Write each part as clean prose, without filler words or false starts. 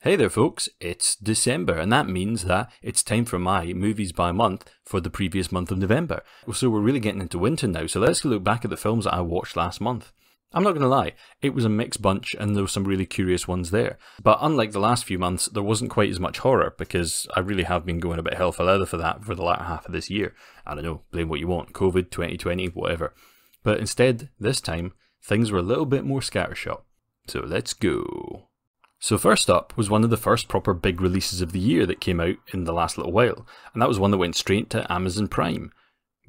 Hey there folks, it's December and that means that it's time for my movies by month for the previous month of November. So we're really getting into winter now, so let's look back at the films that I watched last month. I'm not going to lie, it was a mixed bunch and there were some really curious ones there. But unlike the last few months, there wasn't quite as much horror because I really have been going a bit hell for leather for that for the latter half of this year. I don't know, blame what you want, COVID, 2020, whatever. But instead, this time, things were a little bit more scattershot. So let's go. So first up was one of the first proper big releases of the year that came out in the last little while, and that was one that went straight to Amazon Prime.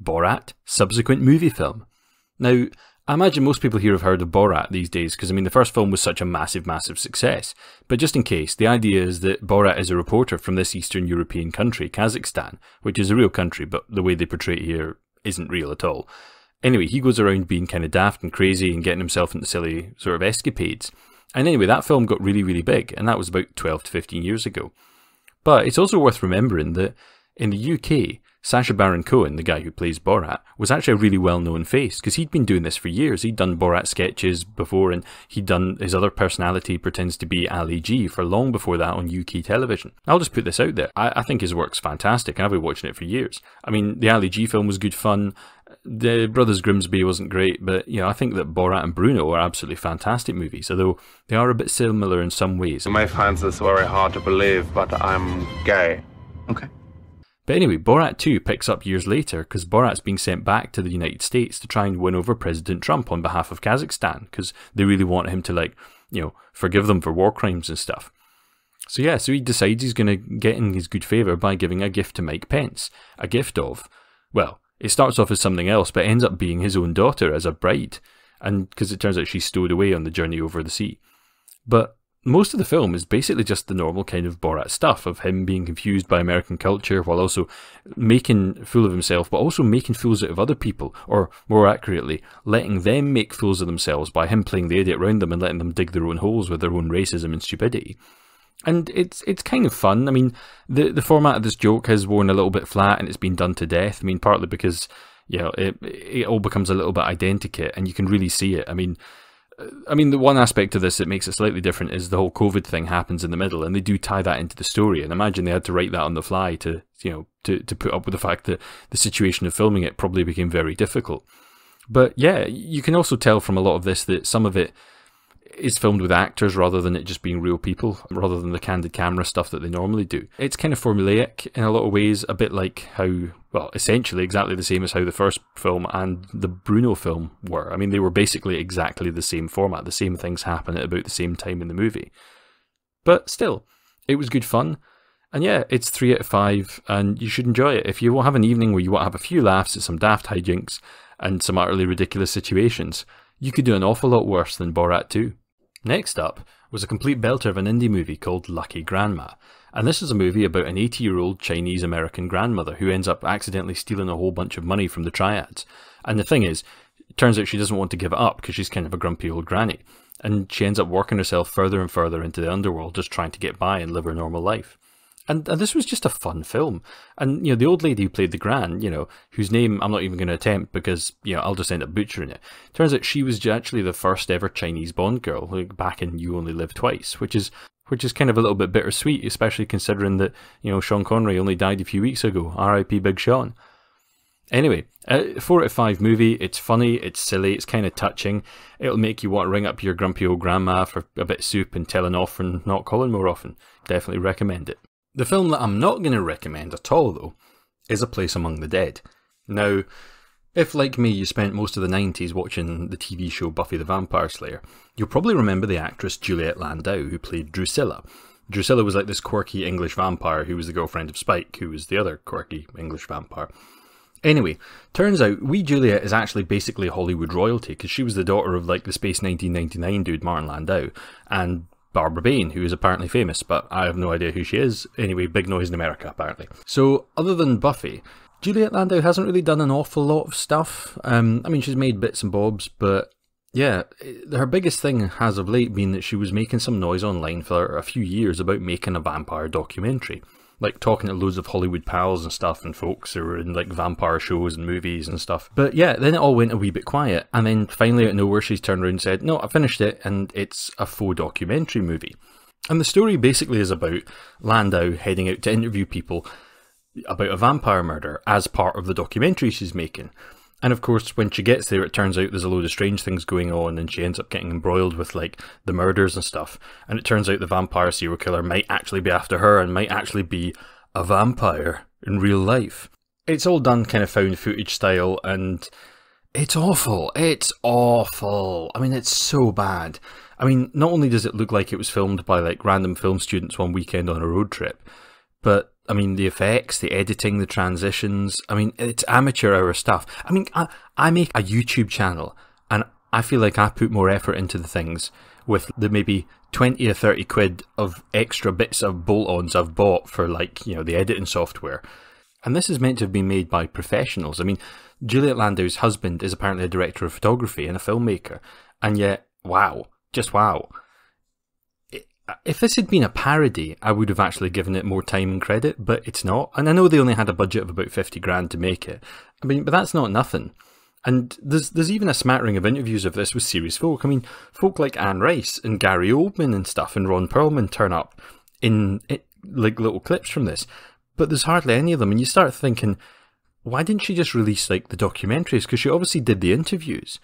Borat, subsequent movie film. Now, I imagine most people here have heard of Borat these days because, I mean, the first film was such a massive success. But just in case, the idea is that Borat is a reporter from this Eastern European country, Kazakhstan, which is a real country, but the way they portray it here isn't real at all. Anyway, he goes around being kind of daft and crazy and getting himself into silly sort of escapades. And anyway, that film got really big, and that was about 12 to 15 years ago. But it's also worth remembering that in the UK, Sacha Baron Cohen, the guy who plays Borat, was actually a really well-known face, because he'd been doing this for years. He'd done Borat sketches before, and he'd done his other personality pretends to be Ali G for long before that on UK television. I'll just put this out there. I think his work's fantastic, and I've been watching it for years. I mean, the Ali G film was good fun. The Brothers Grimsby wasn't great, but I think that Borat and Bruno are absolutely fantastic movies, although they are a bit similar in some ways. You may find this very hard to believe, but I'm gay. Okay. But anyway, Borat 2 picks up years later because Borat's being sent back to the United States to try and win over President Trump on behalf of Kazakhstan because they really want him to, forgive them for war crimes and stuff. So he decides he's going to get in his good favour by giving a gift to Mike Pence. A gift of, well, it starts off as something else, but ends up being his own daughter as a bride, and because it turns out she's stowed away on the journey over the sea. But most of the film is basically just the normal kind of Borat stuff of him being confused by American culture while also making a fool of himself, but also making fools out of other people, or more accurately, letting them make fools of themselves by him playing the idiot around them and letting them dig their own holes with their own racism and stupidity. And it's kind of fun. I mean, the format of this joke has worn a little bit flat and it's been done to death. I mean, partly because, it all becomes a little bit identikit and you can really see it. I mean, the one aspect of this that makes it slightly different is the whole COVID thing happens in the middle, and they do tie that into the story. And imagine they had to write that on the fly to put up with the fact that the situation of filming it probably became very difficult. But yeah, you can also tell from a lot of this that some of it is filmed with actors rather than it just being real people, rather than the candid camera stuff that they normally do. It's kind of formulaic in a lot of ways, a bit like how, well, essentially exactly the same as how the first film and the Bruno film were. I mean, they were basically exactly the same format, the same things happen at about the same time in the movie. But still, it was good fun. And yeah, it's 3 out of 5, and you should enjoy it. If you have an evening where you want to have a few laughs at some daft hijinks and some utterly ridiculous situations, you could do an awful lot worse than Borat 2. Next up was a complete belter of an indie movie called Lucky Grandma, and this is a movie about an 80-year-old Chinese-American grandmother who ends up accidentally stealing a whole bunch of money from the triads. And the thing is, it turns out she doesn't want to give it up because she's kind of a grumpy old granny, and she ends up working herself further and further into the underworld just trying to get by and live her normal life. And this was just a fun film. And, the old lady who played the Gran, whose name I'm not even going to attempt because, I'll just end up butchering it. Turns out she was actually the first ever Chinese Bond girl, back in You Only Live Twice, which is kind of a little bit bittersweet, especially considering that, Sean Connery only died a few weeks ago. R.I.P. Big Sean. Anyway, 4 out of 5 movie. It's funny, it's silly, it's kind of touching. It'll make you want to ring up your grumpy old grandma for a bit of soup and telling off and not calling more often. Definitely recommend it. The film that I'm not going to recommend at all, though, is A Place Among the Dead. Now, if, like me, you spent most of the 90s watching the TV show Buffy the Vampire Slayer, you'll probably remember the actress Juliet Landau, who played Drusilla. Drusilla was like this quirky English vampire who was the girlfriend of Spike, who was the other quirky English vampire. Anyway, turns out wee Juliet is actually basically Hollywood royalty, because she was the daughter of, like, the Space 1999 dude Martin Landau, and Barbara Bain, who is apparently famous, but I have no idea who she is. Anyway, big noise in America, apparently. So, other than Buffy, Juliet Landau hasn't really done an awful lot of stuff. I mean, she's made bits and bobs, but yeah, her biggest thing has of late been that she was making some noise online for a few years about making a vampire documentary. like talking to loads of Hollywood pals and stuff and folks who were in like vampire shows and movies and stuff. But yeah, then it all went a wee bit quiet, and then finally out of nowhere she's turned around and said, no, I finished it and it's a faux documentary movie. And the story basically is about Landau heading out to interview people about a vampire murder as part of the documentary she's making. And of course, when she gets there, it turns out there's a load of strange things going on, and she ends up getting embroiled with, like, the murders and stuff. And it turns out the vampire serial killer might actually be after her and might actually be a vampire in real life. It's all done kind of found footage style, and it's awful. It's awful. I mean, it's so bad. I mean, not only does it look like it was filmed by, like, random film students one weekend on a road trip, but I mean, the effects, the editing, the transitions, I mean, it's amateur hour stuff. I mean, I make a YouTube channel, and I feel like I put more effort into the things with the maybe 20 or 30 quid of extra bits of bolt-ons I've bought for, like, you know, the editing software. And this is meant to have been made by professionals. I mean, Juliet Landau's husband is apparently a director of photography and a filmmaker, and yet, wow, just wow. If this had been a parody, I would have actually given it more time and credit, but it's not. And I know they only had a budget of about 50 grand to make it. I mean, but that's not nothing. And there's even a smattering of interviews of this with serious folk. I mean, folk like Anne Rice and Gary Oldman and stuff and Ron Perlman turn up in like little clips from this. But there's hardly any of them. And you start thinking, why didn't she just release, like, the documentaries? Because she obviously did the interviews.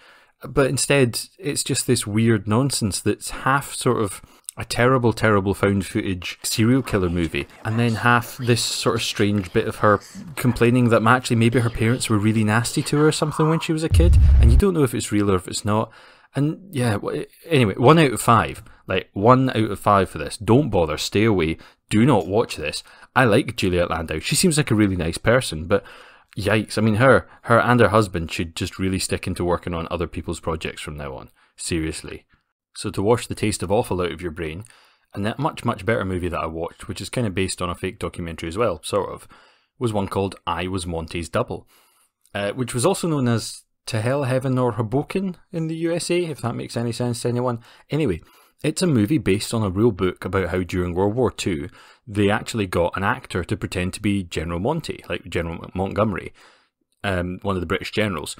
But instead, it's just this weird nonsense that's half sort of a terrible, terrible found footage serial killer movie, and then half this sort of strange bit of her complaining that actually maybe her parents were really nasty to her or something when she was a kid, and you don't know if it's real or if it's not. And yeah, anyway, 1 out of 5. Like, 1 out of 5 for this. Don't bother, stay away, do not watch this. I like Juliet Landau, she seems like a really nice person, but yikes, I mean, her and her husband should just really stick into working on other people's projects from now on. Seriously. So to wash the taste of awful out of your brain, and that much, much better movie that I watched, which is kind of based on a fake documentary as well, sort of, was one called I Was Monty's Double, which was also known as To Hell, Heaven or Hoboken in the USA, if that makes any sense to anyone. Anyway, it's a movie based on a real book about how during World War II, they actually got an actor to pretend to be General Monty, like General Montgomery, one of the British generals.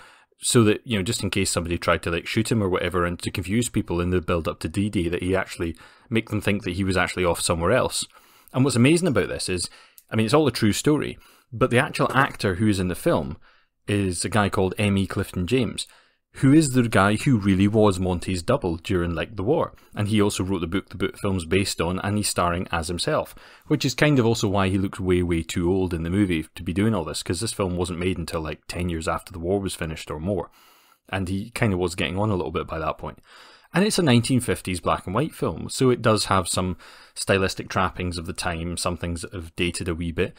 So that, you know, just in case somebody tried to, like, shoot him or whatever, and to confuse people in the build-up to D-Day, that he actually make them think that he was actually off somewhere else. And what's amazing about this is, I mean, it's all a true story, but the actual actor who is in the film is a guy called M.E. Clifton James, who is the guy who really was Monty's double during, like, the war. And he also wrote the book film's based on, and he's starring as himself, which is kind of also why he looks way, way too old in the movie to be doing all this, because this film wasn't made until, like, 10 years after the war was finished or more. And he kind of was getting on a little bit by that point. And it's a 1950s black and white film, so it does have some stylistic trappings of the time, some things that have dated a wee bit.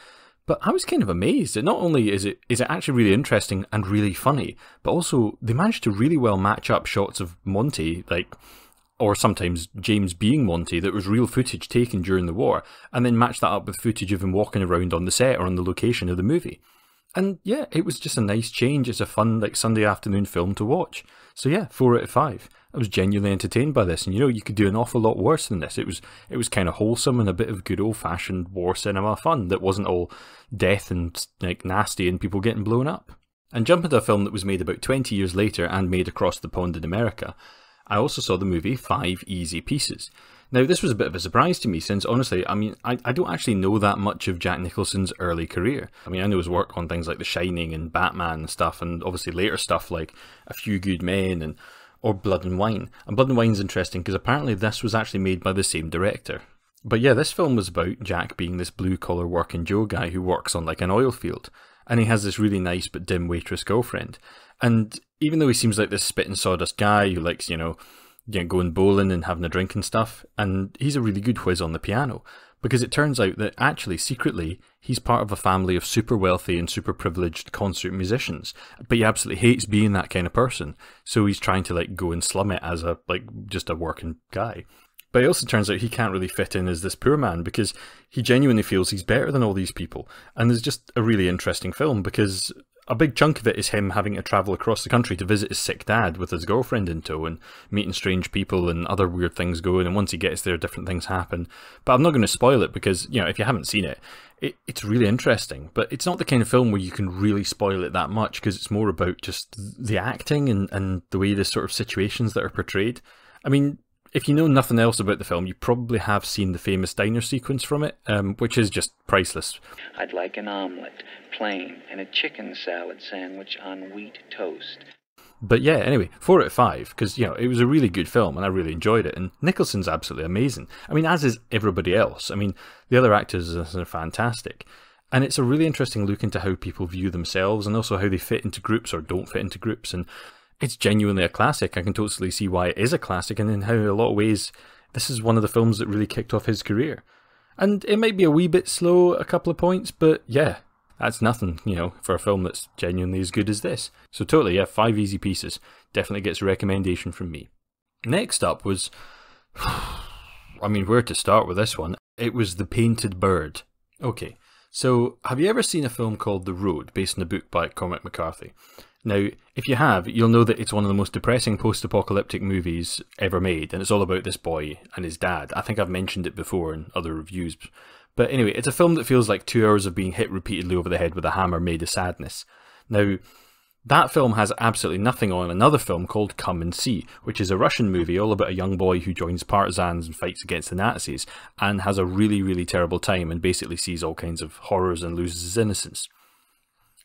But I was kind of amazed that not only is it actually really interesting and really funny, but also they managed to really well match up shots of Monty, like, or sometimes James being Monty, that was real footage taken during the war, and then match that up with footage of him walking around on the set or on the location of the movie. And yeah, it was just a nice change. It's a fun, like, Sunday afternoon film to watch. So yeah, 4 out of 5. I was genuinely entertained by this, and you know, you could do an awful lot worse than this. It was kind of wholesome and a bit of good old-fashioned war cinema fun that wasn't all death and, like, nasty and people getting blown up. And jumping to a film that was made about 20 years later and made across the pond in America, I also saw the movie 5 Easy Pieces. Now, this was a bit of a surprise to me, since honestly, I mean, I don't actually know that much of Jack Nicholson's early career. I mean, I know his work on things like The Shining and Batman and stuff, and obviously later stuff like A Few Good Men or Blood and Wine. And Blood and Wine's interesting because apparently this was actually made by the same director. But yeah, this film was about Jack being this blue-collar working Joe guy who works on, like, an oil field. And he has this really nice but dim waitress girlfriend. And even though he seems like this spit and sawdust guy who likes, you know, going bowling and having a drink and stuff, and he's a really good whiz on the piano, because it turns out that actually, secretly, he's part of a family of super wealthy and super privileged concert musicians, but he absolutely hates being that kind of person, so he's trying to, like, go and slum it as a, like, just a working guy. But it also turns out he can't really fit in as this poor man, because he genuinely feels he's better than all these people. And there's just a really interesting film, because a big chunk of it is him having to travel across the country to visit his sick dad with his girlfriend in tow, and meeting strange people and other weird things going, and once he gets there, different things happen. But I'm not going to spoil it, because, you know, if you haven't seen it, it's really interesting. But it's not the kind of film where you can really spoil it that much, because it's more about just the acting and the way the sort of situations that are portrayed. I mean, if you know nothing else about the film, you probably have seen the famous diner sequence from it, which is just priceless. I'd like an omelette, plain, and a chicken salad sandwich on wheat toast. But yeah, anyway, 4 out of 5, because, you know, it was a really good film and I really enjoyed it. And Nicholson's absolutely amazing. I mean, as is everybody else. I mean, the other actors are fantastic. And it's a really interesting look into how people view themselves and also how they fit into groups or don't fit into groups. And it's genuinely a classic. I can totally see why it is a classic and in how, in a lot of ways, this is one of the films that really kicked off his career. And it might be a wee bit slow a couple of points, but yeah. That's nothing, you know, for a film that's genuinely as good as this. So totally, yeah, 5 easy pieces. Definitely gets a recommendation from me. Next up was, I mean, where to start with this one? It was The Painted Bird. Okay, so have you ever seen a film called The Road, based on a book by Cormac McCarthy? Now, if you have, you'll know that it's one of the most depressing post-apocalyptic movies ever made, and it's all about this boy and his dad. I think I've mentioned it before in other reviews. But anyway, it's a film that feels like 2 hours of being hit repeatedly over the head with a hammer made of sadness. Now, that film has absolutely nothing on another film called Come and See, which is a Russian movie all about a young boy who joins partisans and fights against the Nazis, and has a really, really terrible time and basically sees all kinds of horrors and loses his innocence.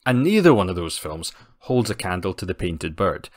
And neither one of those films holds a candle to The Painted Bird,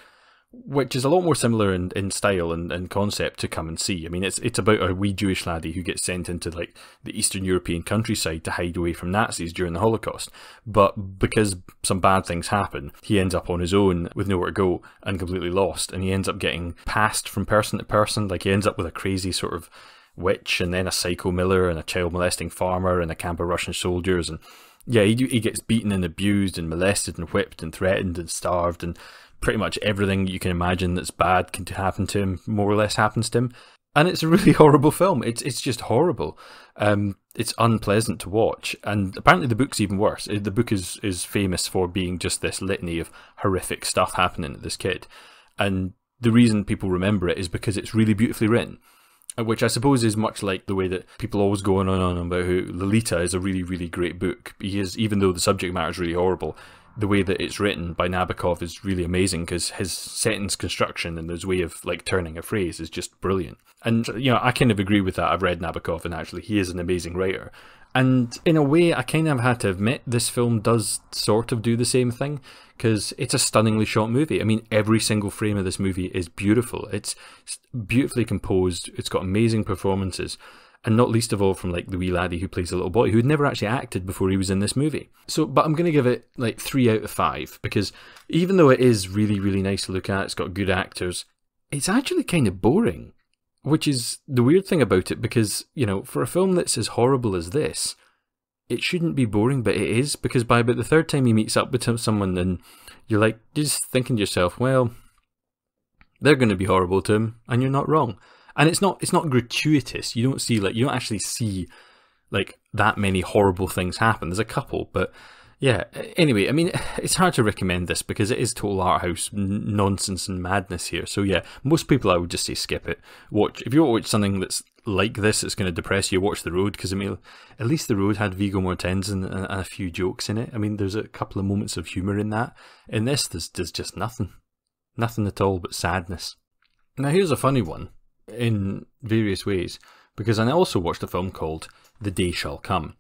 which is a lot more similar in style and concept to Come and See. I mean, it's about a wee Jewish laddie who gets sent into like the Eastern European countryside to hide away from Nazis during the Holocaust. But because some bad things happen, he ends up on his own with nowhere to go and completely lost. And he ends up getting passed from person to person. Like, he ends up with a crazy sort of witch, and then a psycho miller, and a child molesting farmer, and a camp of Russian soldiers. And yeah, he gets beaten and abused and molested and whipped and threatened and starved, and pretty much everything you can imagine that's bad can happen to him, more or less happens to him. And it's a really horrible film. It's just horrible. It's unpleasant to watch. And apparently the book's even worse. The book is famous for being just this litany of horrific stuff happening to this kid. And the reason people remember it is because it's really beautifully written. Which I suppose is much like the way that people always go on and on about how Lolita is a really, really great book. Because even though the subject matter is really horrible, the way that it's written by Nabokov is really amazing, because his sentence construction and his way of like turning a phrase is just brilliant. And, you know, I kind of agree with that. I've read Nabokov, and actually he is an amazing writer. And in a way, I kind of had to admit this film does sort of do the same thing, because it's a stunningly shot movie. I mean, every single frame of this movie is beautiful. It's beautifully composed. It's got amazing performances. And not least of all from like the wee laddie who plays a little boy who had never actually acted before he was in this movie. So, but I'm going to give it like 3 out of 5, because even though it is really, really nice to look at, it's got good actors, it's actually kind of boring, which is the weird thing about it, because, you know, for a film that's as horrible as this, it shouldn't be boring, but it is, because by about the third time he meets up with someone, and you're like, you're just thinking to yourself, well, they're going to be horrible to him, and you're not wrong. And it's not gratuitous. You don't actually see like that many horrible things happen. There's a couple, but yeah. Anyway, I mean, it's hard to recommend this because it is total art house nonsense and madness here. So yeah, most people I would just say skip it. If you watch something that's like this, it's going to depress you. Watch The Road, because I mean, at least The Road had Viggo Mortensen and a few jokes in it. I mean, there's a couple of moments of humour in that. In this, there's just nothing at all but sadness. Now here's a funny one, in various ways, because I also watched a film called The Day Shall Come,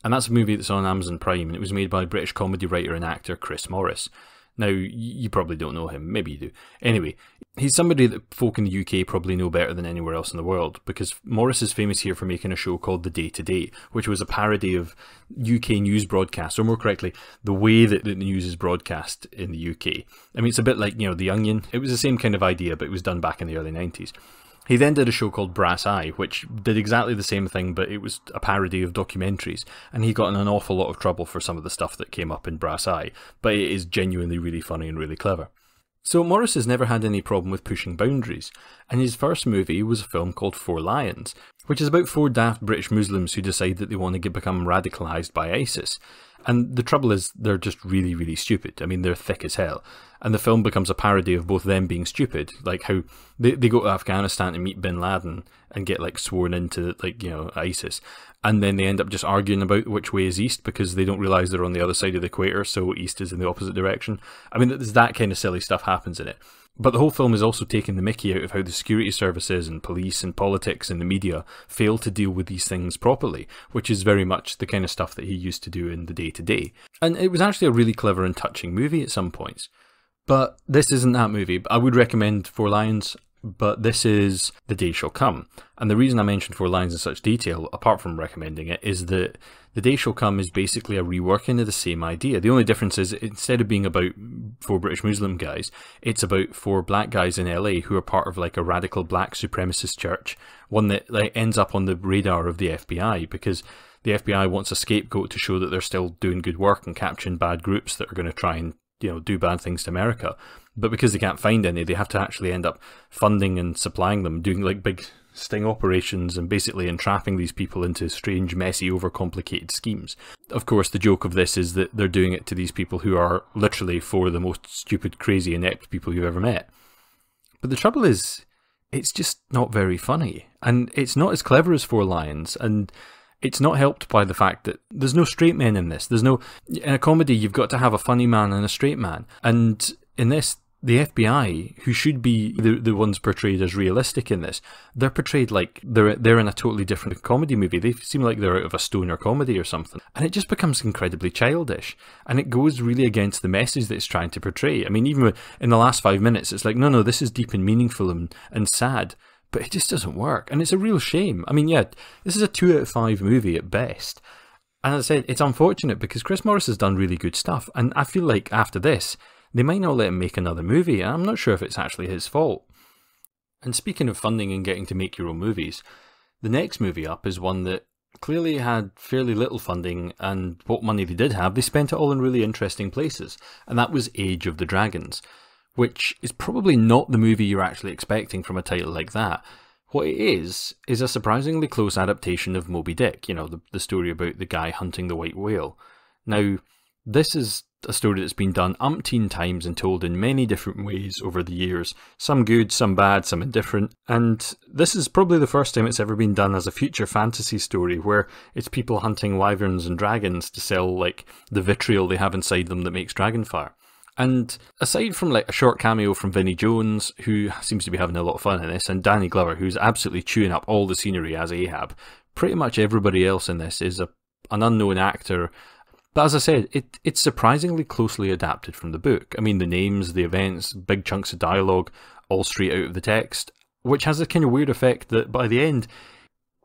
and that's a movie that's on Amazon Prime, and it was made by British comedy writer and actor Chris Morris. Now, you probably don't know him, maybe you do. Anyway, he's somebody that folk in the UK probably know better than anywhere else in the world, because Morris is famous here for making a show called The Day Today, which was a parody of UK news broadcasts, or more correctly, the way that the news is broadcast in the UK. I mean, it's a bit like, you know, The Onion. It was the same kind of idea, but it was done back in the early 90s. He then did a show called Brass Eye, which did exactly the same thing, but it was a parody of documentaries, and he got in an awful lot of trouble for some of the stuff that came up in Brass Eye, but it is genuinely really funny and really clever. So Morris has never had any problem with pushing boundaries, and his first movie was a film called 4 Lions, which is about 4 daft British Muslims who decide that they want to become radicalised by ISIS. And the trouble is, they're just really, really stupid. I mean, they're thick as hell. And the film becomes a parody of both them being stupid, like how they go to Afghanistan to meet bin Laden and get like sworn into, like, you know, ISIS. And then they end up just arguing about which way is east because they don't realise they're on the other side of the equator, so east is in the opposite direction. I mean, there's that kind of silly stuff happens in it. But the whole film is also taking the mickey out of how the security services and police and politics and the media fail to deal with these things properly, which is very much the kind of stuff that he used to do in the day-to-day. And it was actually a really clever and touching movie at some points. But this isn't that movie. I would recommend Four Lions, but this is The Day Shall Come. And the reason I mentioned Four Lions in such detail, apart from recommending it, is that The Day Shall Come is basically a reworking of the same idea. The only difference is, instead of being about 4 British Muslim guys, it's about 4 black guys in LA who are part of like a radical black supremacist church, one that like ends up on the radar of the FBI because the FBI wants a scapegoat to show that they're still doing good work and capturing bad groups that are going to try and, you know, do bad things to America. But because they can't find any, they have to actually end up funding and supplying them, doing like big sting operations and basically entrapping these people into strange, messy, overcomplicated schemes. Of course, the joke of this is that they're doing it to these people who are literally 4 of the most stupid, crazy, inept people you've ever met. But the trouble is, it's just not very funny. And it's not as clever as Four Lions, and it's not helped by the fact that there's no straight men in this. In a comedy, you've got to have a funny man and a straight man. And in this, the FBI, who should be the ones portrayed as realistic in this, they're portrayed like they're in a totally different comedy movie. They seem like they're out of a stoner comedy or something. And it just becomes incredibly childish. And it goes really against the message that it's trying to portray. I mean, even in the last 5 minutes, it's like, no, this is deep and meaningful and sad. But it just doesn't work. And it's a real shame. I mean, yeah, this is a 2 out of 5 movie at best. And as I said, it's unfortunate because Chris Morris has done really good stuff. And I feel like after this, they might not let him make another movie, and I'm not sure if it's actually his fault. And speaking of funding and getting to make your own movies, the next movie up is one that clearly had fairly little funding, and what money they did have, they spent it all in really interesting places, and that was Age of the Dragons, which is probably not the movie you're actually expecting from a title like that. What it is a surprisingly close adaptation of Moby Dick, you know, the story about the guy hunting the white whale. Now, this is a story that's been done umpteen times and told in many different ways over the years. Some good, some bad, some indifferent. And this is probably the first time it's ever been done as a future fantasy story where it's people hunting wyverns and dragons to sell like the vitriol they have inside them that makes dragonfire. And aside from like a short cameo from Vinnie Jones, who seems to be having a lot of fun in this, and Danny Glover, who's absolutely chewing up all the scenery as Ahab, pretty much everybody else in this is an unknown actor. But as I said, it's surprisingly closely adapted from the book. I mean, the names, the events, big chunks of dialogue, all straight out of the text, which has a kind of weird effect that by the end,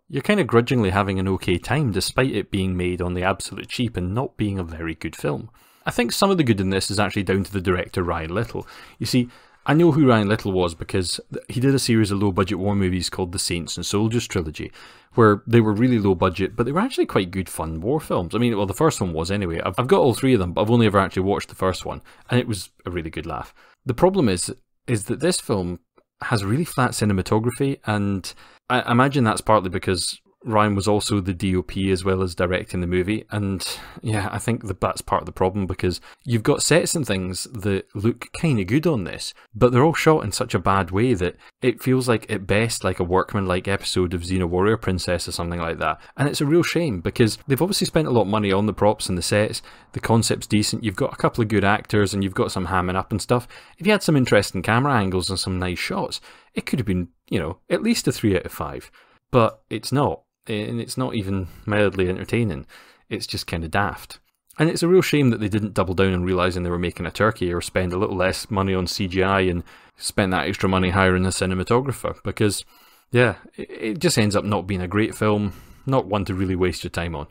you're kind of grudgingly having an okay time despite it being made on the absolute cheap and not being a very good film. I think some of the good in this is actually down to the director Ryan Little. You see, I know who Ryan Little was because he did a series of low-budget war movies called the Saints and Soldiers trilogy, where they were really low budget, but they were actually quite good fun war films. I mean, well, the first one was anyway. I've got all 3 of them, but I've only ever actually watched the first one, and it was a really good laugh. The problem is that this film has really flat cinematography, and I imagine that's partly because Ryan was also the DOP as well as directing the movie, and yeah, I think that's part of the problem because you've got sets and things that look kind of good on this, but they're all shot in such a bad way that it feels like at best like a workman-like episode of Xena Warrior Princess or something like that. And it's a real shame because they've obviously spent a lot of money on the props and the sets, the concept's decent, you've got a couple of good actors and you've got some hamming up and stuff. If you had some interesting camera angles and some nice shots, it could have been, you know, at least a 3 out of 5. But it's not. And it's not even mildly entertaining. It's just kind of daft. And it's a real shame that they didn't double down on realising they were making a turkey or spend a little less money on CGI and spend that extra money hiring a cinematographer because, yeah, it just ends up not being a great film, not one to really waste your time on.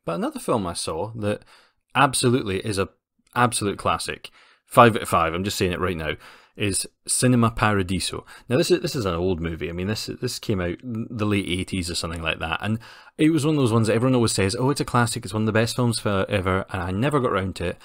But another film I saw that absolutely is a absolute classic, 5 out of 5, I'm just saying it right now, is Cinema Paradiso. Now this is an old movie. I mean, this came out in the late 80s or something like that, and it was one of those ones that everyone always says, oh, it's a classic, it's one of the best films ever, and I never got around to it.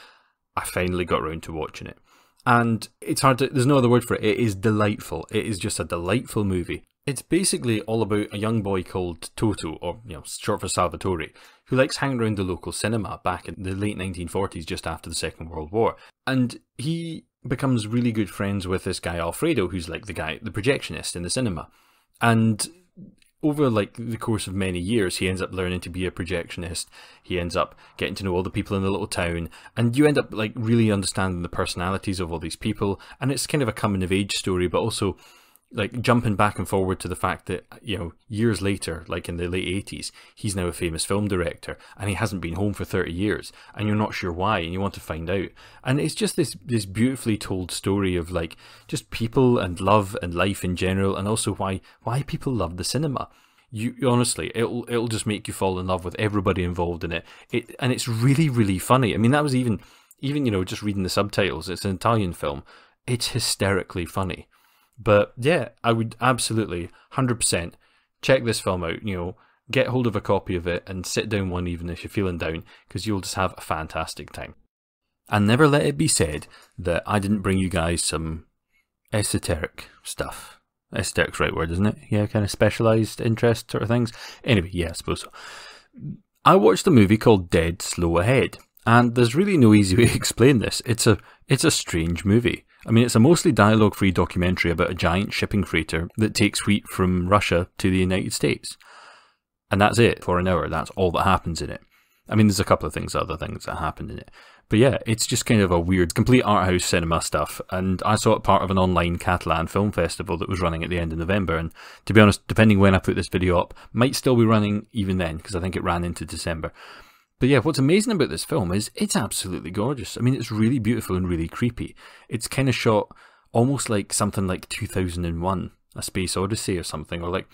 I finally got around to watching it. And it's hard to, there's no other word for it. It is delightful. It is just a delightful movie. It's basically all about a young boy called Toto, or short for Salvatore, who likes hanging around the local cinema back in the late 1940s, just after the Second World War. And he becomes really good friends with this guy Alfredo, who's like the projectionist in the cinema. And over like the course of many years, he ends up learning to be a projectionist. He ends up getting to know all the people in the little town, and you end up like really understanding the personalities of all these people. And it's kind of a coming of age story, but also like jumping back and forward to the fact that, you know, years later, like in the late 80s, he's now a famous film director, and he hasn't been home for 30 years, and you're not sure why, and you want to find out. And it's just this beautifully told story of like just people and love and life in general, and also why people love the cinema. You honestly, it'll just make you fall in love with everybody involved in it. And it's really, really funny. I mean, that was even you know, just reading the subtitles. It's an Italian film. It's hysterically funny. But yeah, I would absolutely 100% check this film out. You know, get hold of a copy of it and sit down one evening if you're feeling down, because you'll just have a fantastic time. And never let it be said that I didn't bring you guys some esoteric stuff. Esoteric's the right word, isn't it? Yeah, kind of specialised interest sort of things. Anyway, yeah, I suppose so. I watched a movie called Dead Slow Ahead, and there's really no easy way to explain this. It's a strange movie. I mean, it's a mostly dialogue-free documentary about a giant shipping freighter that takes wheat from Russia to the United States. And that's it for an hour. That's all that happens in it. I mean, there's a couple of other things that happen in it. But yeah, it's just kind of a weird, complete art house cinema stuff. And I saw it part of an online Catalan film festival that was running at the end of November. And to be honest, depending when I put this video up, might still be running even then, because I think it ran into December. But yeah, what's amazing about this film is it's absolutely gorgeous. I mean, it's really beautiful and really creepy. It's kind of shot almost like something like 2001, A Space Odyssey or something, or like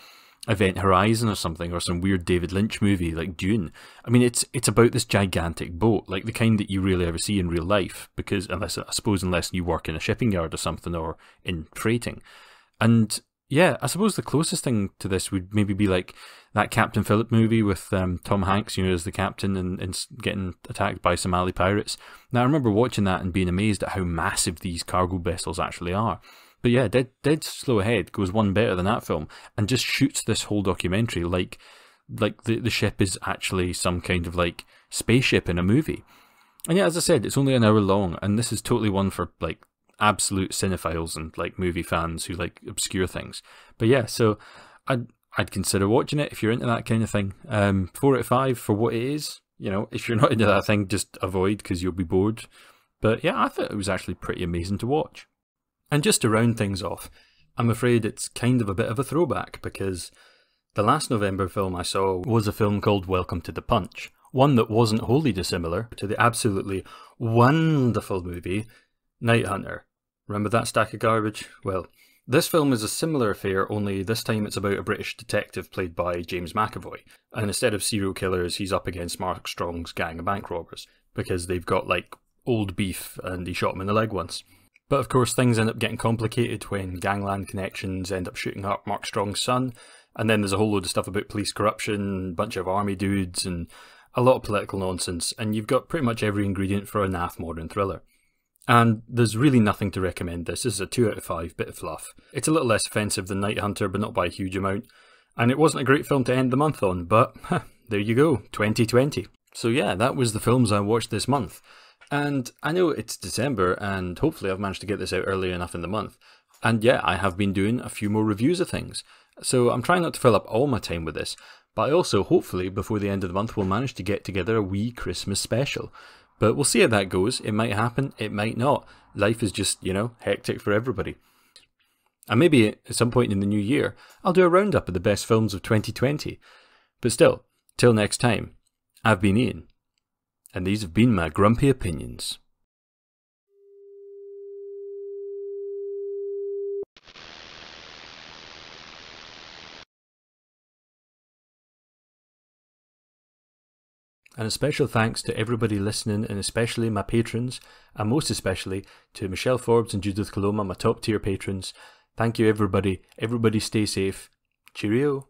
Event Horizon or something, or some weird David Lynch movie like Dune. I mean, it's about this gigantic boat, like the kind that you rarely ever see in real life, because unless you work in a shipping yard or something, or in freighting. And yeah, I suppose the closest thing to this would maybe be like that Captain Phillip movie with Tom Hanks, you know, as the captain and getting attacked by Somali pirates. Now, I remember watching that and being amazed at how massive these cargo vessels actually are. But yeah, Dead Slow Ahead goes one better than that film and just shoots this whole documentary like the ship is actually some kind of like spaceship in a movie. And yeah, as I said, it's only an hour long, and this is totally one for like absolute cinephiles and like movie fans who like obscure things. But yeah, so I'd consider watching it if you're into that kind of thing. 4 out of 5 for what it is. You know, if you're not into that thing, just avoid, because you'll be bored. But yeah, I thought it was actually pretty amazing to watch. And just to round things off, I'm afraid it's kind of a bit of a throwback, because the last November film I saw was a film called Welcome to the Punch, one that wasn't wholly dissimilar to the absolutely wonderful movie Night Hunter. Remember that stack of garbage? Well, this film is a similar affair, only this time it's about a British detective played by James McAvoy. And instead of serial killers, he's up against Mark Strong's gang of bank robbers, because they've got like old beef and he shot him in the leg once. But of course things end up getting complicated when gangland connections end up shooting up Mark Strong's son, and then there's a whole load of stuff about police corruption, a bunch of army dudes, and a lot of political nonsense, and you've got pretty much every ingredient for a naff modern thriller. And there's really nothing to recommend this. This is a 2 out of 5, bit of fluff. It's a little less offensive than Night Hunter, but not by a huge amount. And it wasn't a great film to end the month on, but there you go, 2020. So yeah, that was the films I watched this month. And I know it's December, and hopefully I've managed to get this out early enough in the month. And yeah, I have been doing a few more reviews of things. So I'm trying not to fill up all my time with this, but I also, hopefully, before the end of the month, will manage to get together a wee Christmas special. But we'll see how that goes. It might happen, it might not. Life is just, you know, hectic for everybody. And maybe at some point in the new year, I'll do a roundup of the best films of 2020. But still, till next time, I've been Ian, and these have been my grumpy opinions. And a special thanks to everybody listening, and especially my patrons, and most especially to Michelle Forbes and Judith Coloma, my top tier patrons. Thank you everybody. Everybody stay safe. Cheerio.